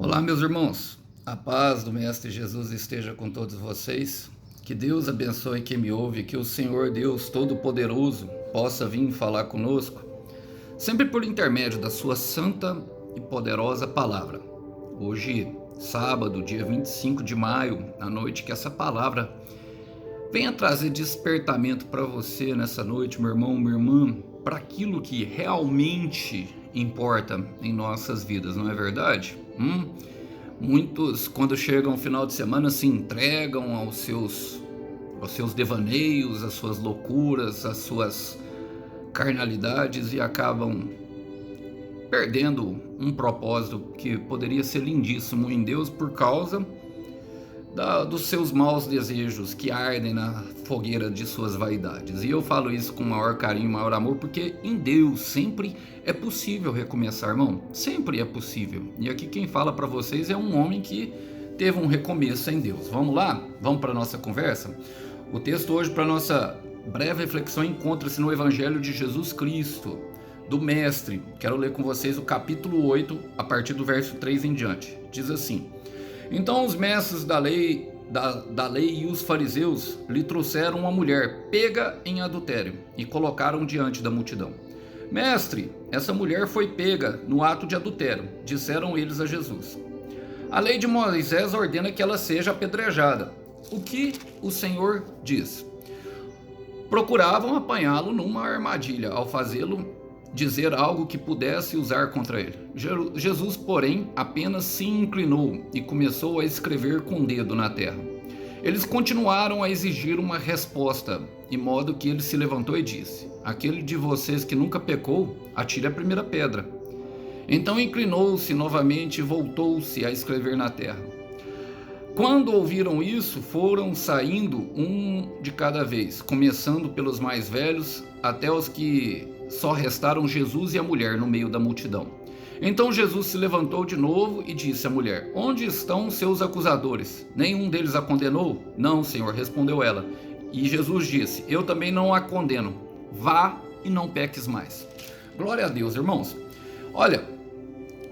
Olá, meus irmãos. A paz do Mestre Jesus esteja com todos vocês. Que Deus abençoe quem me ouve, que o Senhor Deus Todo-Poderoso possa vir falar conosco, sempre por intermédio da sua santa e poderosa palavra. Hoje, sábado, dia 25 de maio, à noite, que essa palavra venha trazer despertamento para você nessa noite, meu irmão, minha irmã, para aquilo que realmente importa em nossas vidas, não é verdade? Muitos, quando chegam ao final de semana, se entregam aos seus devaneios, às suas loucuras, às suas carnalidades e acabam perdendo um propósito que poderia ser lindíssimo em Deus por causa dos seus maus desejos que ardem na fogueira de suas vaidades. E eu falo isso com maior carinho, maior amor, porque em Deus sempre é possível recomeçar, irmão. Sempre é possível. E aqui quem fala para vocês é um homem que teve um recomeço em Deus. Vamos lá? Vamos para a nossa conversa? O texto hoje para nossa breve reflexão encontra-se no Evangelho de Jesus Cristo, do Mestre. Quero ler com vocês o capítulo 8, a partir do verso 3 em diante. Diz assim: Então os mestres da lei e os fariseus lhe trouxeram uma mulher pega em adultério e colocaram diante da multidão. Mestre, essa mulher foi pega no ato de adultério, disseram eles a Jesus. A lei de Moisés ordena que ela seja apedrejada. O que o Senhor diz? Procuravam apanhá-lo numa armadilha, ao fazê-lo dizer algo que pudesse usar contra ele. Jesus, porém, apenas se inclinou e começou a escrever com o dedo na terra. Eles continuaram a exigir uma resposta, de modo que ele se levantou e disse: Aquele de vocês que nunca pecou, atire a primeira pedra. Então inclinou-se novamente e voltou-se a escrever na terra. Quando ouviram isso, foram saindo um de cada vez, começando pelos mais velhos até os que só restaram Jesus e a mulher no meio da multidão. Então Jesus se levantou de novo e disse à mulher: Onde estão seus acusadores? Nenhum deles a condenou? Não, Senhor, respondeu ela. E Jesus disse: Eu também não a condeno. Vá e não peques mais. Glória a Deus, irmãos. Olha,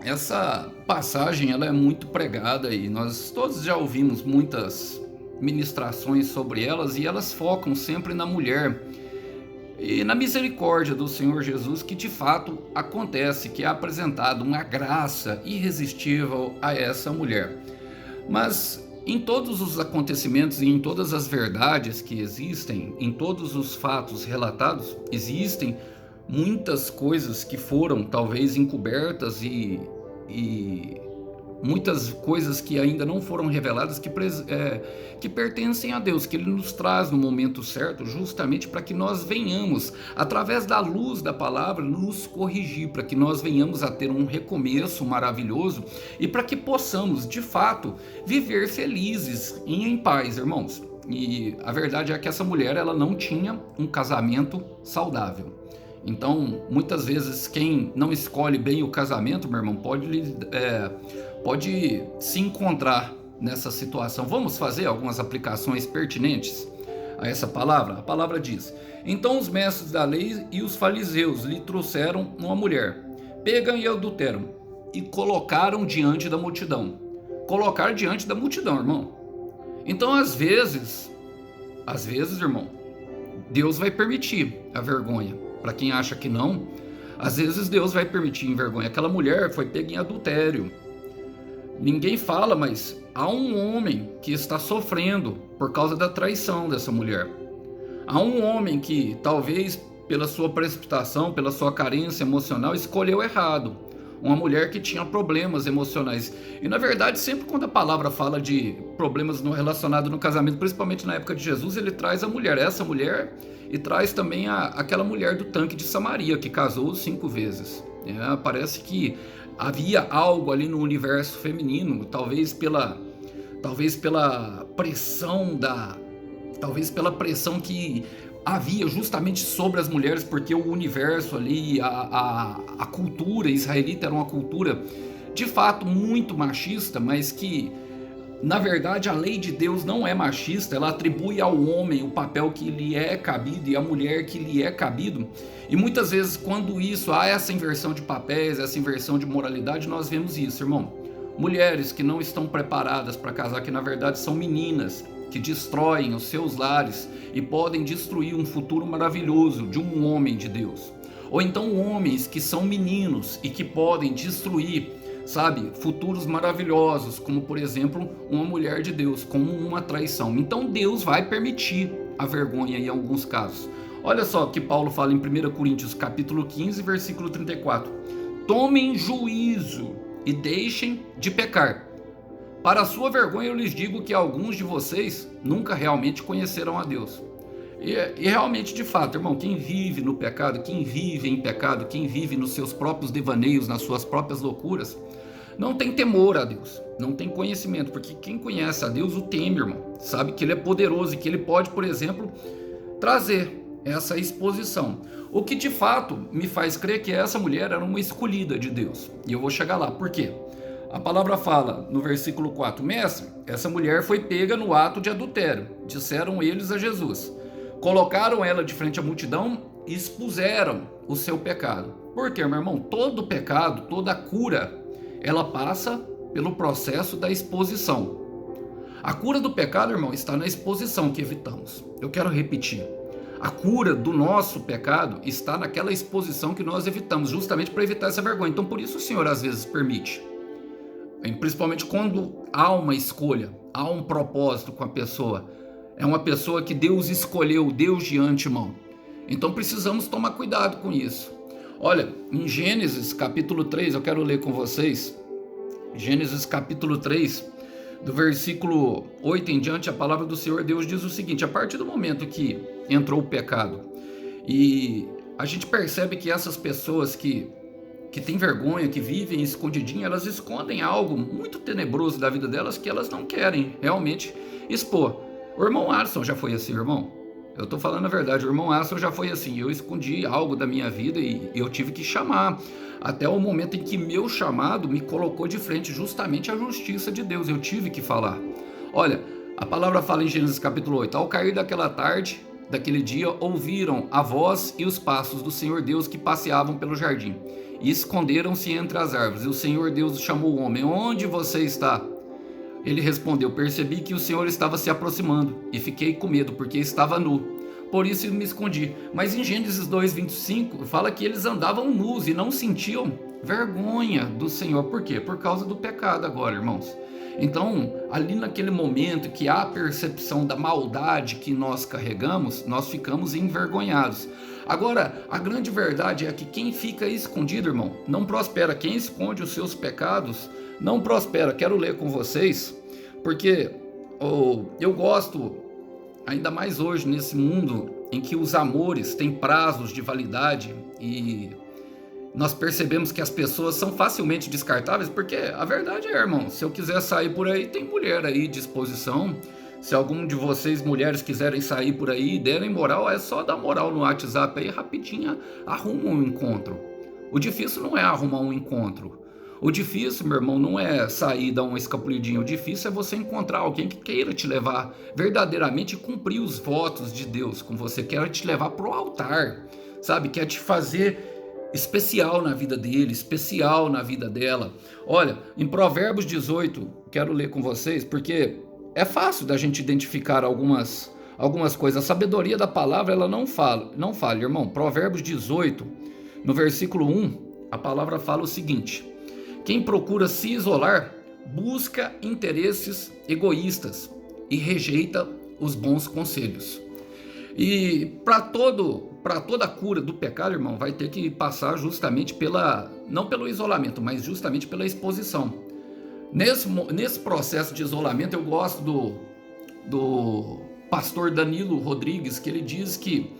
essa passagem ela é muito pregada e nós todos já ouvimos muitas ministrações sobre elas e elas focam sempre na mulher e na misericórdia do Senhor Jesus, que de fato acontece, que é apresentado uma graça irresistível a essa mulher. Mas em todos os acontecimentos e em todas as verdades que existem, em todos os fatos relatados, existem muitas coisas que foram talvez encobertas e muitas coisas que ainda não foram reveladas que pertencem a Deus, que Ele nos traz no momento certo, justamente para que nós venhamos, através da luz da palavra, nos corrigir, para que nós venhamos a ter um recomeço maravilhoso e para que possamos, de fato, viver felizes e em paz, irmãos. E a verdade é que essa mulher ela não tinha um casamento saudável. Então, muitas vezes, quem não escolhe bem o casamento, meu irmão, pode se encontrar nessa situação. Vamos fazer algumas aplicações pertinentes a essa palavra? A palavra diz: Então os mestres da lei e os fariseus lhe trouxeram uma mulher, pega em adultério, e colocaram diante da multidão. Colocar diante da multidão, irmão. Então, às vezes, irmão, Deus vai permitir a vergonha. Para quem acha que não, às vezes Deus vai permitir envergonha. Aquela mulher foi pega em adultério. Ninguém fala, mas há um homem que está sofrendo por causa da traição dessa mulher. Há um homem que, talvez pela sua precipitação, pela sua carência emocional, escolheu errado. Uma mulher que tinha problemas emocionais. E na verdade, sempre quando a palavra fala de problemas relacionados no casamento, principalmente na época de Jesus, ele traz a mulher, essa mulher, e traz também aquela mulher do tanque de Samaria, que casou 5 vezes. Parece que havia algo ali no universo feminino, talvez pela pressão que havia justamente sobre as mulheres, porque o universo ali, a cultura israelita era uma cultura de fato muito machista, mas que na verdade a lei de Deus não é machista. Ela atribui ao homem o papel que lhe é cabido e à mulher que lhe é cabido. E muitas vezes quando há essa inversão de papéis, essa inversão de moralidade, nós vemos isso, irmão. mulheres que não estão preparadas para casar, que na verdade são meninas, que destroem os seus lares e podem destruir um futuro maravilhoso de um homem de Deus. Ou então homens que são meninos e que podem destruir, sabe, futuros maravilhosos, como por exemplo uma mulher de Deus, como uma traição. Então Deus vai permitir a vergonha em alguns casos. Olha só o que Paulo fala em 1 Coríntios capítulo 15, versículo 34. Tomem juízo e deixem de pecar. Para a sua vergonha eu lhes digo que alguns de vocês nunca realmente conheceram a Deus. E realmente, de fato, irmão, quem vive no pecado, quem vive em pecado, quem vive nos seus próprios devaneios, nas suas próprias loucuras, não tem temor a Deus, não tem conhecimento, porque quem conhece a Deus o teme, irmão, sabe que Ele é poderoso e que Ele pode, por exemplo, trazer essa exposição. O que de fato me faz crer que essa mulher era uma escolhida de Deus. E eu vou chegar lá, por quê? A palavra fala no versículo 4, mestre, essa mulher foi pega no ato de adultério, disseram eles a Jesus. Colocaram ela de frente à multidão e expuseram o seu pecado. Por quê, meu irmão? Todo pecado, toda cura, ela passa pelo processo da exposição. A cura do pecado, irmão, está na exposição que evitamos. Eu quero repetir. A cura do nosso pecado está naquela exposição que nós evitamos, justamente para evitar essa vergonha. Então, por isso o Senhor às vezes permite. Principalmente quando há uma escolha, há um propósito com a pessoa. É uma pessoa que Deus escolheu, Deus de antemão. Então precisamos tomar cuidado com isso. Olha, em Gênesis capítulo 3, eu quero ler com vocês. Gênesis capítulo 3, do versículo 8 em diante, a palavra do Senhor Deus diz o seguinte: a partir do momento que entrou o pecado, e a gente percebe que essas pessoas que têm vergonha, que vivem escondidinho, elas escondem algo muito tenebroso da vida delas que elas não querem realmente expor. O irmão Alisson já foi assim, irmão. Eu tô falando a verdade, o irmão Alisson já foi assim. Eu escondi algo da minha vida e eu tive que chamar. Até o momento em que meu chamado me colocou de frente justamente à justiça de Deus. Eu tive que falar. Olha, a palavra fala em Gênesis capítulo 8. Ao cair daquela tarde, daquele dia, ouviram a voz e os passos do Senhor Deus que passeavam pelo jardim. E esconderam-se entre as árvores. E o Senhor Deus chamou o homem: onde você está? Ele respondeu: percebi que o Senhor estava se aproximando e fiquei com medo porque estava nu. Por isso me escondi. Mas em Gênesis 2:25 fala que eles andavam nus e não sentiam vergonha do Senhor. Por quê? Por causa do pecado agora, irmãos. Então, ali naquele momento que há a percepção da maldade que nós carregamos, nós ficamos envergonhados. Agora, a grande verdade é que quem fica escondido, irmão, não prospera. Quem esconde os seus pecados não prospera. Quero ler com vocês, porque eu gosto, ainda mais hoje, nesse mundo em que os amores têm prazos de validade e nós percebemos que as pessoas são facilmente descartáveis, porque a verdade é, irmão, se eu quiser sair por aí, tem mulher aí à disposição. Se algum de vocês, mulheres, quiserem sair por aí e derem moral, é só dar moral no WhatsApp aí, rapidinho arruma um encontro. O difícil não é arrumar um encontro. O difícil, meu irmão, não é sair e dar uma escapulidinha. O difícil é você encontrar alguém que queira te levar verdadeiramente e cumprir os votos de Deus com você. Quer te levar pro altar, sabe? Quer te fazer especial na vida dele, especial na vida dela. Olha, em Provérbios 18, quero ler com vocês, porque é fácil da gente identificar algumas coisas. A sabedoria da palavra, ela não falha, irmão. Provérbios 18, no versículo 1, a palavra fala o seguinte: quem procura se isolar, busca interesses egoístas e rejeita os bons conselhos. E para toda a cura do pecado, irmão, vai ter que passar justamente não pelo isolamento, mas justamente pela exposição. Nesse processo de isolamento, eu gosto do pastor Danilo Rodrigues, que ele diz que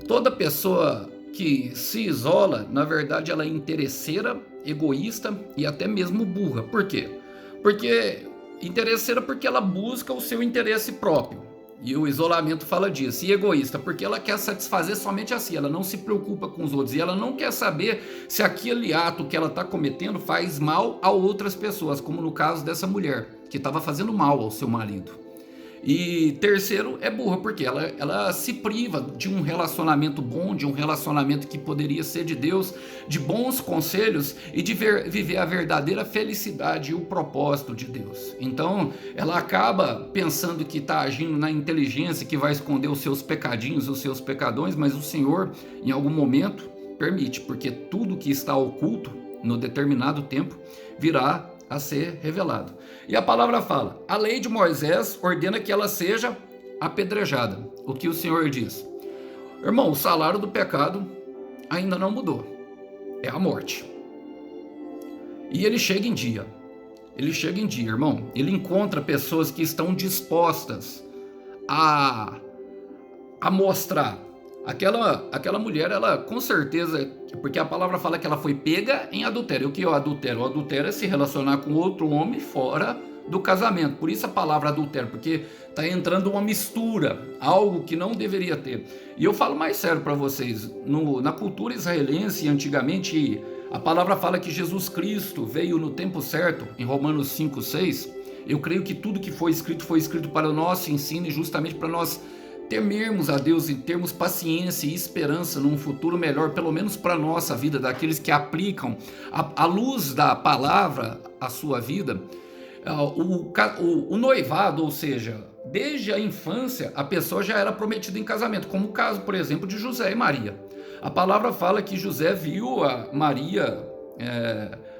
toda pessoa que se isola, na verdade, ela é interesseira, egoísta e até mesmo burra. Por quê? Porque interesseira porque ela busca o seu interesse próprio. E o isolamento fala disso. E egoísta, porque ela quer satisfazer somente a si, ela não se preocupa com os outros. E ela não quer saber se aquele ato que ela está cometendo faz mal a outras pessoas, como no caso dessa mulher, que estava fazendo mal ao seu marido. E terceiro, é burra, porque ela se priva de um relacionamento bom, de um relacionamento que poderia ser de Deus, de bons conselhos e de viver a verdadeira felicidade e o propósito de Deus. Então, ela acaba pensando que está agindo na inteligência, que vai esconder os seus pecadinhos, os seus pecadões, mas o Senhor, em algum momento, permite, porque tudo que está oculto, no determinado tempo, virá a ser revelado. E a palavra fala, a lei de Moisés ordena que ela seja apedrejada. O que o Senhor diz? Irmão, o salário do pecado ainda não mudou. É a morte. E ele chega em dia. Ele chega em dia, irmão. Ele encontra pessoas que estão dispostas a mostrar. Aquela mulher, ela com certeza, porque a palavra fala que ela foi pega em adultério. O que é o adultério? O adultério é se relacionar com outro homem fora do casamento. Por isso a palavra adultério, porque está entrando uma mistura, algo que não deveria ter. E eu falo mais sério para vocês, na cultura israelense, antigamente, a palavra fala que Jesus Cristo veio no tempo certo, em Romanos 5:6. Eu creio que tudo que foi escrito para o nosso ensino e justamente para nós temermos a Deus e termos paciência e esperança num futuro melhor, pelo menos para a nossa vida, daqueles que aplicam a luz da palavra à sua vida. O noivado, ou seja, desde a infância, a pessoa já era prometida em casamento, como o caso, por exemplo, de José e Maria. A palavra fala que José viu a Maria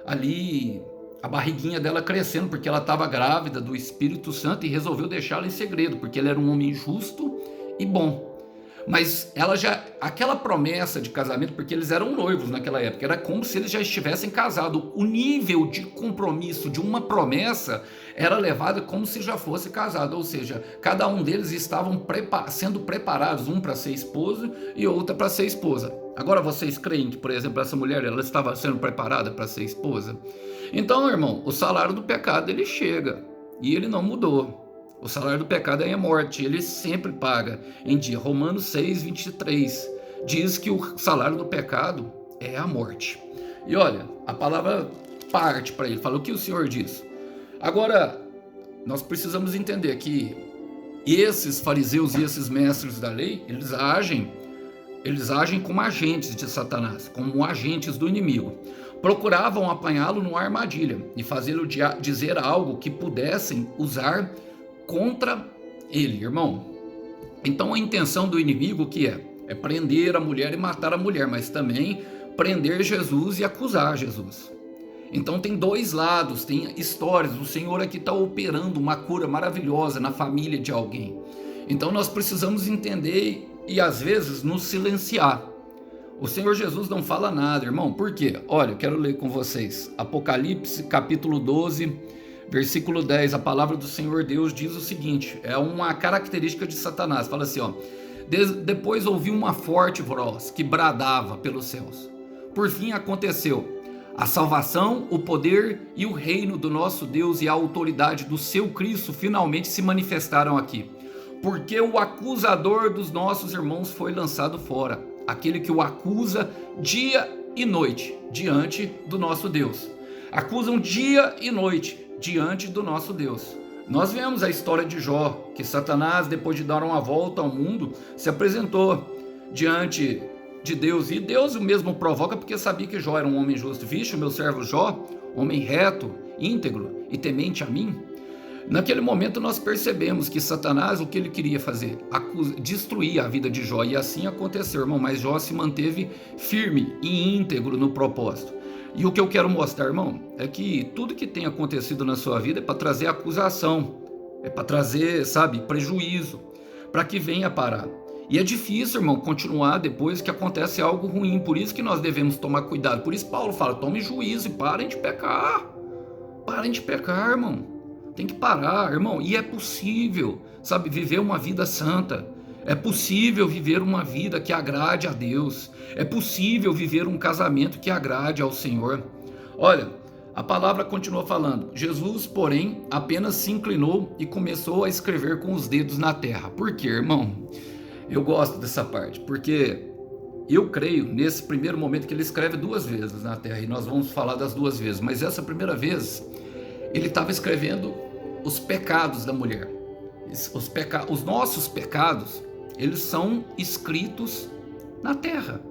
ali, a barriguinha dela crescendo, porque ela estava grávida do Espírito Santo e resolveu deixá-la em segredo, porque ele era um homem justo e bom. Mas aquela promessa de casamento, porque eles eram noivos naquela época, era como se eles já estivessem casados. O nível de compromisso de uma promessa era levado como se já fosse casado, ou seja, cada um deles estavam sendo preparados, um para ser esposo e outra para ser esposa. Agora vocês creem que, por exemplo, essa mulher ela estava sendo preparada para ser esposa? Então, irmão, o salário do pecado ele chega e ele não mudou. O salário do pecado é a morte, ele sempre paga em dia. Romanos 6:23 diz que o salário do pecado é a morte. E olha, a palavra parte para ele, fala o que o Senhor diz. Agora, nós precisamos entender que esses fariseus e esses mestres da lei, eles agem como agentes de Satanás, como agentes do inimigo. Procuravam apanhá-lo numa armadilha e fazê-lo dizer algo que pudessem usar contra ele, irmão. Então a intenção do inimigo que é prender a mulher e matar a mulher, mas também prender Jesus e acusar Jesus. Então tem dois lados, tem histórias. O Senhor aqui está operando uma cura maravilhosa na família de alguém. Então nós precisamos entender e às vezes nos silenciar. O Senhor Jesus não fala nada, irmão. Por quê? Olha, eu quero ler com vocês. Apocalipse capítulo 12, versículo 10, a palavra do Senhor Deus diz o seguinte, é uma característica de Satanás, fala assim, ó, depois ouvi uma forte voz que bradava pelos céus. Por fim aconteceu, a salvação, o poder e o reino do nosso Deus e a autoridade do seu Cristo finalmente se manifestaram aqui, porque o acusador dos nossos irmãos foi lançado fora, aquele que o acusa dia e noite diante do nosso Deus. Acusam dia e noite diante do nosso Deus. Nós vemos a história de Jó, que Satanás, depois de dar uma volta ao mundo, se apresentou diante de Deus, e Deus mesmo provoca porque sabia que Jó era um homem justo. Vixe, o meu servo Jó, homem reto, íntegro e temente a mim. Naquele momento nós percebemos que Satanás, o que ele queria fazer? Destruir a vida de Jó, e assim aconteceu, irmão, mas Jó se manteve firme e íntegro no propósito. E o que eu quero mostrar, irmão, é que tudo que tem acontecido na sua vida é para trazer acusação, é para trazer, sabe, prejuízo, para que venha parar. E é difícil, irmão, continuar depois que acontece algo ruim, por isso que nós devemos tomar cuidado. Por isso Paulo fala, tome juízo e parem de pecar. Parem de pecar, irmão. Tem que parar, irmão. E é possível, sabe, viver uma vida santa. É possível viver uma vida que agrade a Deus. É possível viver um casamento que agrade ao Senhor. Olha, a palavra continua falando. Jesus, porém, apenas se inclinou e começou a escrever com os dedos na terra. Por quê, irmão? Eu gosto dessa parte, porque eu creio nesse primeiro momento que ele escreve duas vezes na terra, e nós vamos falar das duas vezes, mas essa primeira vez, ele estava escrevendo os pecados da mulher. Os nossos pecados, eles são escritos na terra.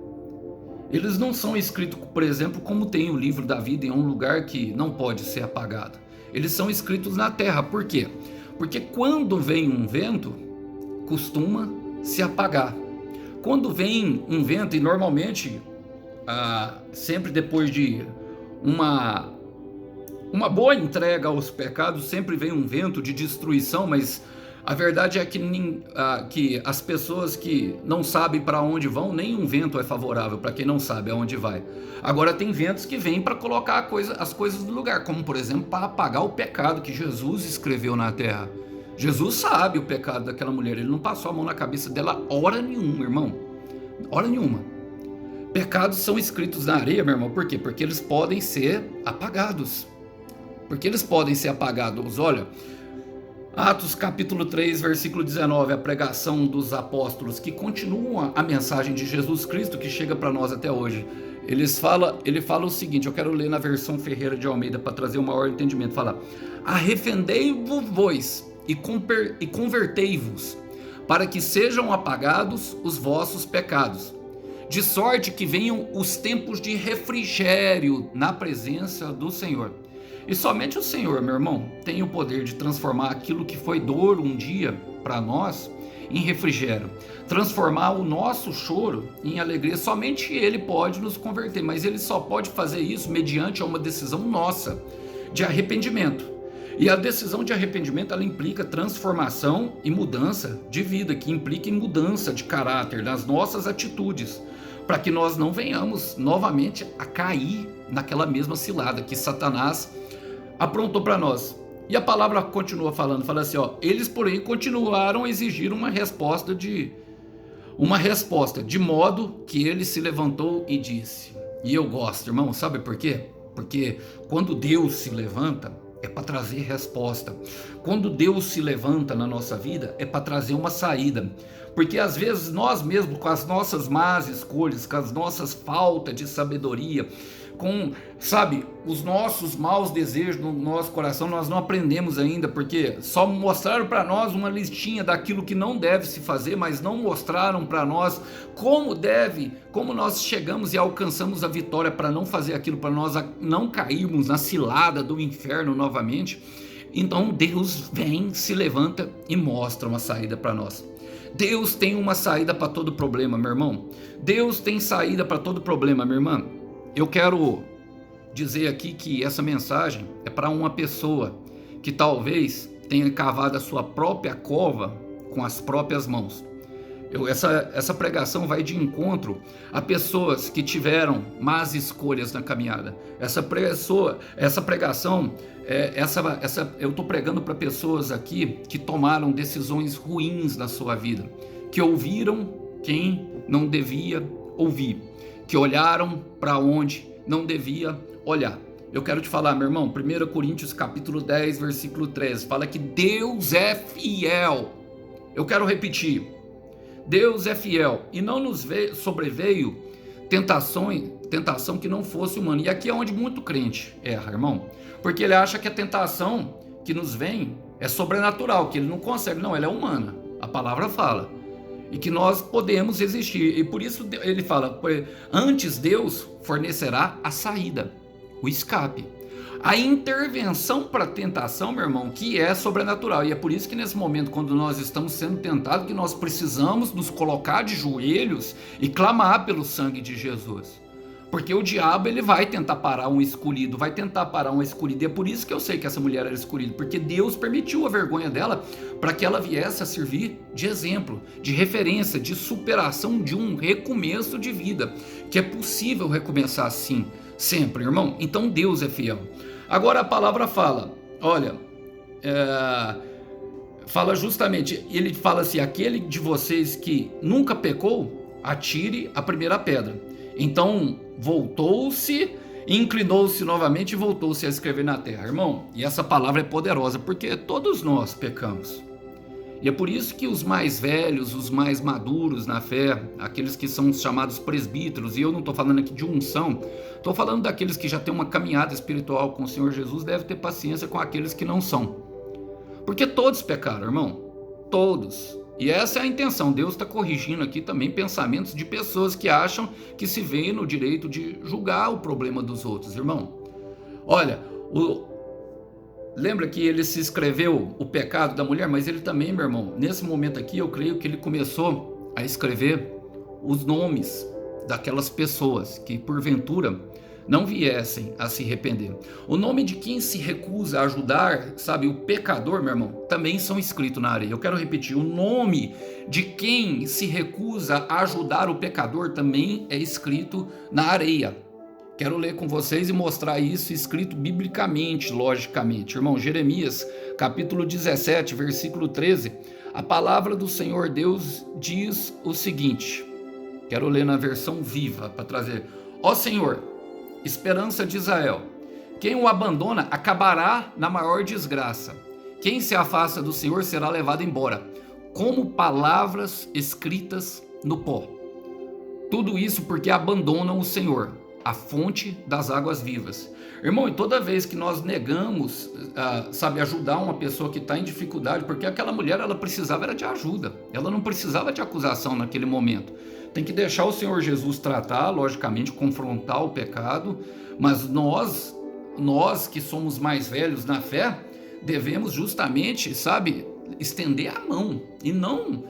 Eles não são escritos, por exemplo, como tem o livro da vida em um lugar que não pode ser apagado. Eles são escritos na terra. Por quê? Porque quando vem um vento, costuma se apagar. Quando vem um vento, e normalmente, sempre depois de uma boa entrega aos pecados, sempre vem um vento de destruição, mas a verdade é que as pessoas que não sabem para onde vão, nenhum vento é favorável para quem não sabe aonde vai. Agora tem ventos que vêm para colocar as coisas no lugar, como por exemplo para apagar o pecado que Jesus escreveu na terra. Jesus sabe o pecado daquela mulher, ele não passou a mão na cabeça dela hora nenhuma, irmão. Hora nenhuma. Pecados são escritos na areia, meu irmão, por quê? Porque eles podem ser apagados. Porque eles podem ser apagados. Olha, Atos capítulo 3, versículo 19, a pregação dos apóstolos, que continua a mensagem de Jesus Cristo que chega para nós até hoje. Ele fala o seguinte, eu quero ler na versão Ferreira de Almeida para trazer um maior entendimento. Fala: arrependei-vos e convertei-vos, para que sejam apagados os vossos pecados, de sorte que venham os tempos de refrigério na presença do Senhor. E somente o Senhor, meu irmão, tem o poder de transformar aquilo que foi dor um dia para nós em refrigério, transformar o nosso choro em alegria. Somente Ele pode nos converter, mas Ele só pode fazer isso mediante uma decisão nossa de arrependimento. E a decisão de arrependimento, ela implica transformação e mudança de vida, que implica em mudança de caráter nas nossas atitudes, para que nós não venhamos novamente a cair naquela mesma cilada que Satanás aprontou para nós. E a palavra continua falando, fala assim, eles porém continuaram a exigir uma resposta, de modo que ele se levantou e disse. E eu gosto, irmão, sabe por quê? Porque quando Deus se levanta, é para trazer resposta. Quando Deus se levanta na nossa vida, é para trazer uma saída. Porque às vezes nós mesmos, com as nossas más escolhas, com as nossas faltas de sabedoria, com, os nossos maus desejos no nosso coração, nós não aprendemos ainda, porque só mostraram para nós uma listinha daquilo que não deve se fazer, mas não mostraram para nós como nós chegamos e alcançamos a vitória para não fazer aquilo, para nós não cairmos na cilada do inferno novamente. Então Deus vem, se levanta e mostra uma saída para nós. Deus tem uma saída para todo problema, meu irmão. Deus tem saída para todo problema, minha irmã. Eu quero dizer aqui que essa mensagem é para uma pessoa que talvez tenha cavado a sua própria cova com as próprias mãos. Essa pregação vai de encontro a pessoas que tiveram más escolhas na caminhada. Essa pregação, eu estou pregando para pessoas aqui que tomaram decisões ruins na sua vida, que ouviram quem não devia ouvir, que olharam para onde não devia olhar. Eu quero te falar, meu irmão, 1 Coríntios capítulo 10, versículo 13, fala que Deus é fiel. Eu quero repetir, Deus é fiel e não nos sobreveio tentação que não fosse humana. E aqui é onde muito crente erra, irmão, porque ele acha que a tentação que nos vem é sobrenatural, que ele não consegue, não, ela é humana, a palavra fala. E que nós podemos existir. E por isso ele fala, antes Deus fornecerá a saída, o escape. A intervenção para a tentação, meu irmão, que é sobrenatural. E é por isso que nesse momento, quando nós estamos sendo tentados, que nós precisamos nos colocar de joelhos e clamar pelo sangue de Jesus. Porque o diabo, ele vai tentar parar um escolhido, vai tentar parar uma escolhida. E é por isso que eu sei que essa mulher era escolhida, porque Deus permitiu a vergonha dela para que ela viesse a servir de exemplo, de referência, de superação, de um recomeço de vida. Que é possível recomeçar assim, sempre, irmão. Então Deus é fiel. Agora a palavra fala, olha, fala justamente, ele fala assim, aquele de vocês que nunca pecou, atire a primeira pedra. Então voltou-se, inclinou-se novamente e voltou-se a escrever na terra, irmão. E essa palavra é poderosa, porque todos nós pecamos. E é por isso que os mais velhos, os mais maduros na fé, aqueles que são chamados presbíteros, e eu não estou falando aqui de unção, estou falando daqueles que já têm uma caminhada espiritual com o Senhor Jesus, devem ter paciência com aqueles que não são. Porque todos pecaram, irmão. todos. E essa é a intenção. Deus está corrigindo aqui também pensamentos de pessoas que acham que se veem no direito de julgar o problema dos outros, irmão. Olha, lembra que ele se escreveu o pecado da mulher, mas ele também, meu irmão, nesse momento aqui, eu creio que ele começou a escrever os nomes daquelas pessoas que, porventura, não viessem a se arrepender. O nome de quem se recusa a ajudar, sabe, o pecador, meu irmão, também são escritos na areia. Eu quero repetir, o nome de quem se recusa a ajudar o pecador também é escrito na areia. Quero ler com vocês e mostrar isso escrito biblicamente, logicamente. Irmão, Jeremias, capítulo 17, versículo 13, a palavra do Senhor Deus diz o seguinte, quero ler na versão viva para trazer. Ó Senhor, esperança de Israel, quem o abandona acabará na maior desgraça. Quem se afasta do Senhor será levado embora, como palavras escritas no pó. Tudo isso porque abandonam o Senhor, a fonte das águas vivas. Irmão, e toda vez que nós negamos, sabe, ajudar uma pessoa que está em dificuldade, porque aquela mulher, ela precisava era de ajuda, ela não precisava de acusação naquele momento. Tem que deixar o Senhor Jesus tratar, logicamente, confrontar o pecado, mas nós que somos mais velhos na fé, devemos justamente, sabe, estender a mão e não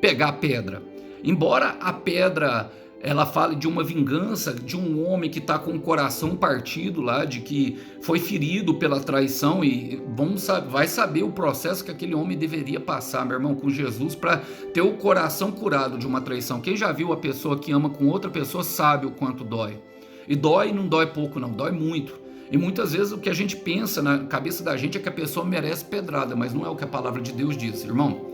pegar a pedra. Embora a pedra ela fale de uma vingança de um homem que está com o coração partido lá, de que foi ferido pela traição e vai saber o processo que aquele homem deveria passar, meu irmão, com Jesus para ter o coração curado de uma traição. Quem já viu a pessoa que ama com outra pessoa sabe o quanto dói. E dói não dói pouco não, dói muito. E muitas vezes o que a gente pensa na cabeça da gente é que a pessoa merece pedrada, mas não é o que a palavra de Deus diz, irmão.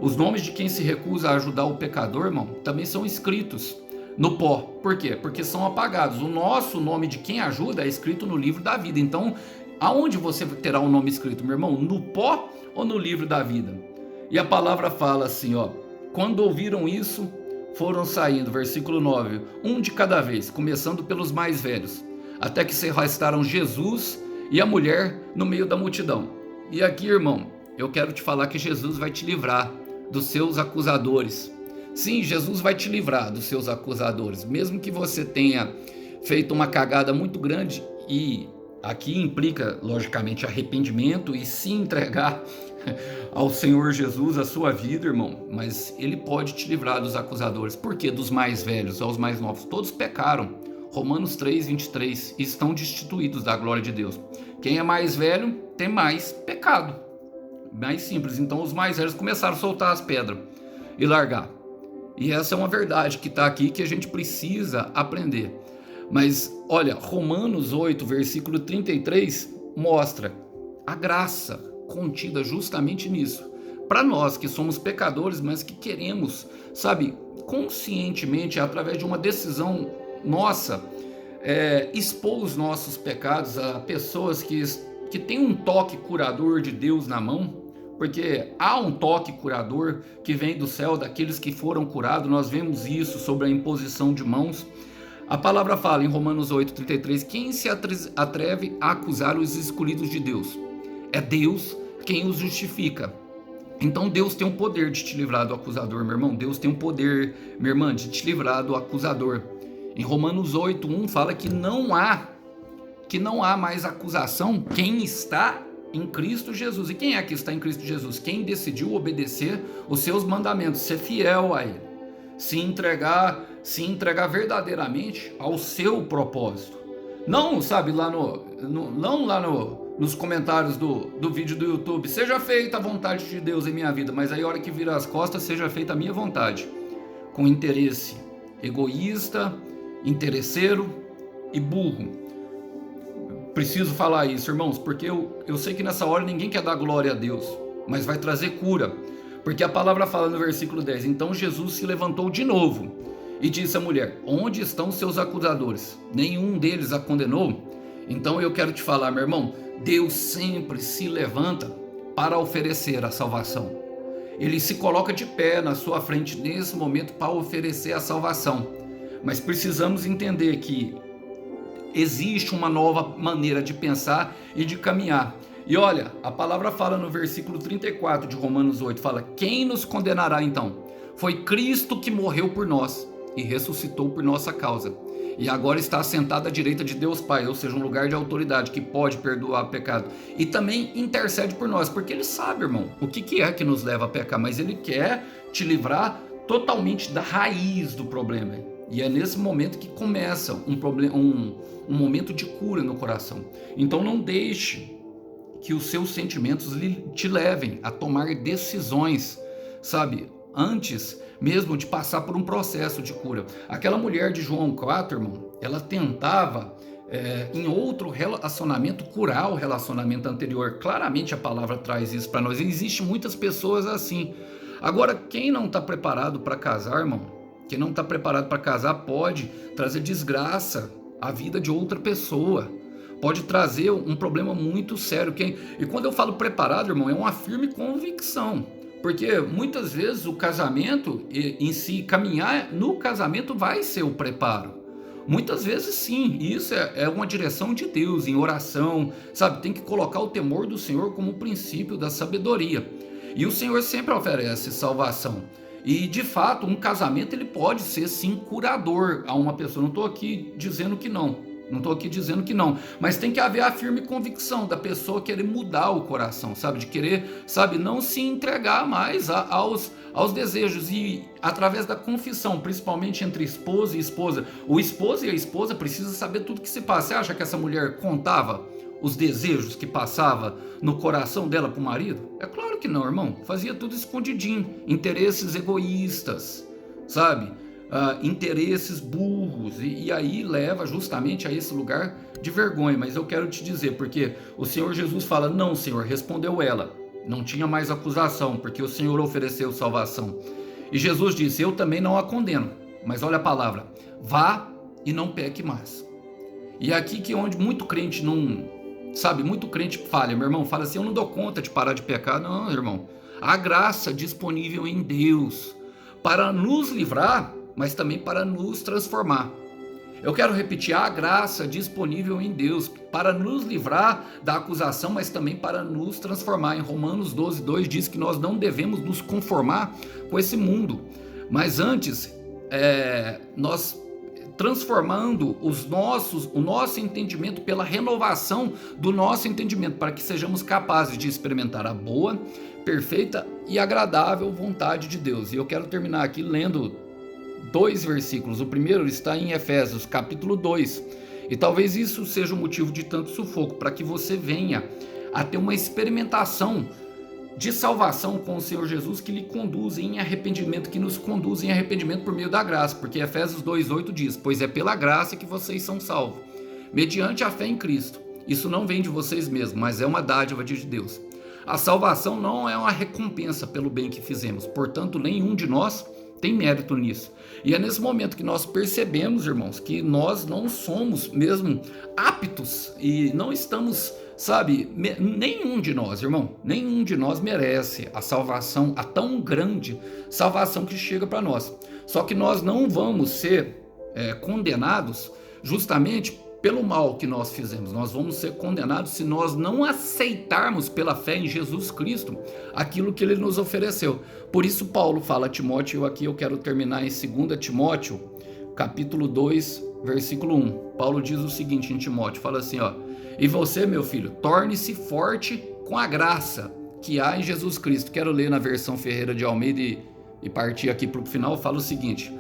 Os nomes de quem se recusa a ajudar o pecador, irmão, também são escritos no pó. Por quê? Porque são apagados. O nosso nome de quem ajuda é escrito no livro da vida. Então, aonde você terá o nome escrito, meu irmão? No pó ou no livro da vida? E a palavra fala assim, ó. Quando ouviram isso, foram saindo, versículo 9, um de cada vez, começando pelos mais velhos, até que se restaram Jesus e a mulher no meio da multidão. E aqui, irmão, eu quero te falar que Jesus vai te livrar dos seus acusadores. Sim, Jesus vai te livrar dos seus acusadores, mesmo que você tenha feito uma cagada muito grande, e aqui implica, logicamente, arrependimento e se entregar ao Senhor Jesus a sua vida, irmão, mas Ele pode te livrar dos acusadores. Por quê? Dos mais velhos aos mais novos, todos pecaram. Romanos 3, 23, estão destituídos da glória de Deus. Quem é mais velho tem mais pecado, mais simples. Então os mais velhos começaram a soltar as pedras e largar. E essa é uma verdade que está aqui que a gente precisa aprender. Mas olha, Romanos 8, versículo 33 mostra a graça contida justamente nisso. Para nós que somos pecadores, mas que queremos, sabe, conscientemente, através de uma decisão nossa, expor os nossos pecados a pessoas que têm um toque curador de Deus na mão. Porque há um toque curador que vem do céu daqueles que foram curados. Nós vemos isso sobre a imposição de mãos. A palavra fala em Romanos 8,33, quem se atreve a acusar os escolhidos de Deus? É Deus quem os justifica. Então Deus tem o poder de te livrar do acusador, meu irmão. Deus tem o poder, minha irmã, de te livrar do acusador. Em Romanos 8,1 fala que não há mais acusação quem está em Cristo Jesus. E quem é que está em Cristo Jesus? Quem decidiu obedecer os seus mandamentos, ser fiel a Ele, se entregar verdadeiramente ao seu propósito. Não, sabe, nos comentários do vídeo do YouTube, seja feita a vontade de Deus em minha vida, mas aí a hora que vira as costas, seja feita a minha vontade, com interesse egoísta, interesseiro e burro. Preciso falar isso, irmãos, porque eu sei que nessa hora ninguém quer dar glória a Deus, mas vai trazer cura, porque a palavra fala no versículo 10, então Jesus se levantou de novo e disse à mulher, onde estão seus acusadores? Nenhum deles a condenou? Então eu quero te falar, meu irmão, Deus sempre se levanta para oferecer a salvação. Ele se coloca de pé na sua frente nesse momento para oferecer a salvação, mas precisamos entender que existe uma nova maneira de pensar e de caminhar. E olha, a palavra fala no versículo 34 de Romanos 8, fala: quem nos condenará então? Foi Cristo que morreu por nós e ressuscitou por nossa causa. E agora está assentado à direita de Deus Pai, ou seja, um lugar de autoridade que pode perdoar o pecado. E também intercede por nós, porque Ele sabe, irmão, o que é que nos leva a pecar, mas Ele quer te livrar totalmente da raiz do problema. E é nesse momento que começa um momento de cura no coração. Então não deixe que os seus sentimentos te levem a tomar decisões, sabe, antes mesmo de passar por um processo de cura. Aquela mulher de João 4, irmão, ela tentava em outro relacionamento curar o relacionamento anterior. Claramente a palavra traz isso para nós. E existem muitas pessoas assim. Agora, quem não está preparado para casar, irmão, quem não está preparado para casar pode trazer desgraça à vida de outra pessoa. Pode trazer um problema muito sério. E quando eu falo preparado, irmão, é uma firme convicção. Porque muitas vezes o casamento em si, caminhar no casamento vai ser o preparo. Muitas vezes sim, isso é uma direção de Deus, em oração, sabe? Tem que colocar o temor do Senhor como princípio da sabedoria. E o Senhor sempre oferece salvação. E de fato, um casamento ele pode ser sim curador a uma pessoa. Não estou aqui dizendo que não. Não estou aqui dizendo que não, mas tem que haver a firme convicção da pessoa querer mudar o coração, sabe? De querer, sabe, não se entregar mais aos desejos. E através da confissão, principalmente entre esposo e esposa, o esposo e a esposa precisam saber tudo que se passa. Você acha que essa mulher contava os desejos que passava no coração dela para o marido? É claro que não, irmão. Fazia tudo escondidinho. Interesses egoístas, sabe? Interesses burros, e aí leva justamente a esse lugar de vergonha. Mas eu quero te dizer, porque o Senhor Jesus fala: não, Senhor, respondeu ela, não tinha mais acusação, porque o Senhor ofereceu salvação. E Jesus disse: eu também não a condeno, mas olha a palavra, vá e não peque mais. E é aqui que onde muito crente não, sabe, muito crente falha, meu irmão, fala assim: eu não dou conta de parar de pecar. Não, irmão, a graça disponível em Deus para nos livrar, mas também para nos transformar. Eu quero repetir: a graça disponível em Deus para nos livrar da acusação, mas também para nos transformar. Em Romanos 12:2 diz que nós não devemos nos conformar com esse mundo, mas antes nós transformando o nosso entendimento pela renovação do nosso entendimento, para que sejamos capazes de experimentar a boa, perfeita e agradável vontade de Deus. E eu quero terminar aqui lendo 2 versículos. O primeiro está em Efésios, capítulo 2. E talvez isso seja o motivo de tanto sufoco, para que você venha a ter uma experimentação de salvação com o Senhor Jesus, que lhe conduz em arrependimento, que nos conduz em arrependimento por meio da graça. Porque Efésios 2:8 diz: pois é pela graça que vocês são salvos, mediante a fé em Cristo. Isso não vem de vocês mesmos, mas é uma dádiva de Deus. A salvação não é uma recompensa pelo bem que fizemos, portanto nenhum de nós tem mérito nisso. E é nesse momento que nós percebemos, irmãos, que nós não somos mesmo aptos e não estamos, sabe, nenhum de nós, irmão, nenhum de nós merece a salvação, a tão grande salvação que chega para nós. Só que nós não vamos ser condenados justamente pelo mal que nós fizemos. Nós vamos ser condenados se nós não aceitarmos pela fé em Jesus Cristo aquilo que Ele nos ofereceu. Por isso Paulo fala a Timóteo, aqui eu quero terminar em 2 Timóteo, capítulo 2, versículo 1. Paulo diz o seguinte em Timóteo, fala assim, ó: e você, meu filho, torne-se forte com a graça que há em Jesus Cristo. Quero ler na versão Ferreira de Almeida e partir aqui para o final, fala o seguinte: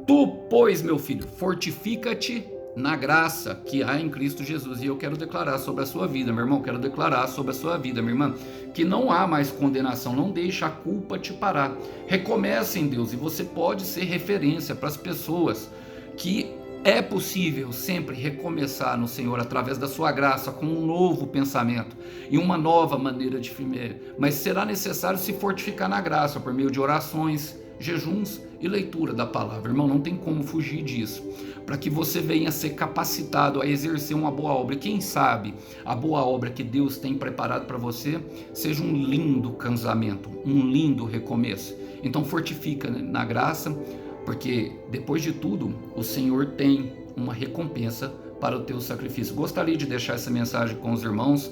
tu, pois, meu filho, fortifica-te na graça que há em Cristo Jesus. E eu quero declarar sobre a sua vida, meu irmão, quero declarar sobre a sua vida, minha irmã, que não há mais condenação. Não deixe a culpa te parar. Recomece em Deus, e você pode ser referência para as pessoas que é possível sempre recomeçar no Senhor através da sua graça, com um novo pensamento e uma nova maneira de viver. Mas será necessário se fortificar na graça por meio de orações, jejuns e leitura da palavra. Irmão, não tem como fugir disso, para que você venha ser capacitado a exercer uma boa obra. E quem sabe a boa obra que Deus tem preparado para você seja um lindo casamento, um lindo recomeço. Então fortifica na graça, porque depois de tudo o Senhor tem uma recompensa para o teu sacrifício. Gostaria de deixar essa mensagem com os irmãos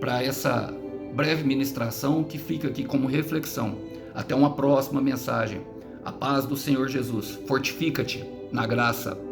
para essa breve ministração que fica aqui como reflexão. Até uma próxima mensagem. A paz do Senhor Jesus. Fortifica-te na graça.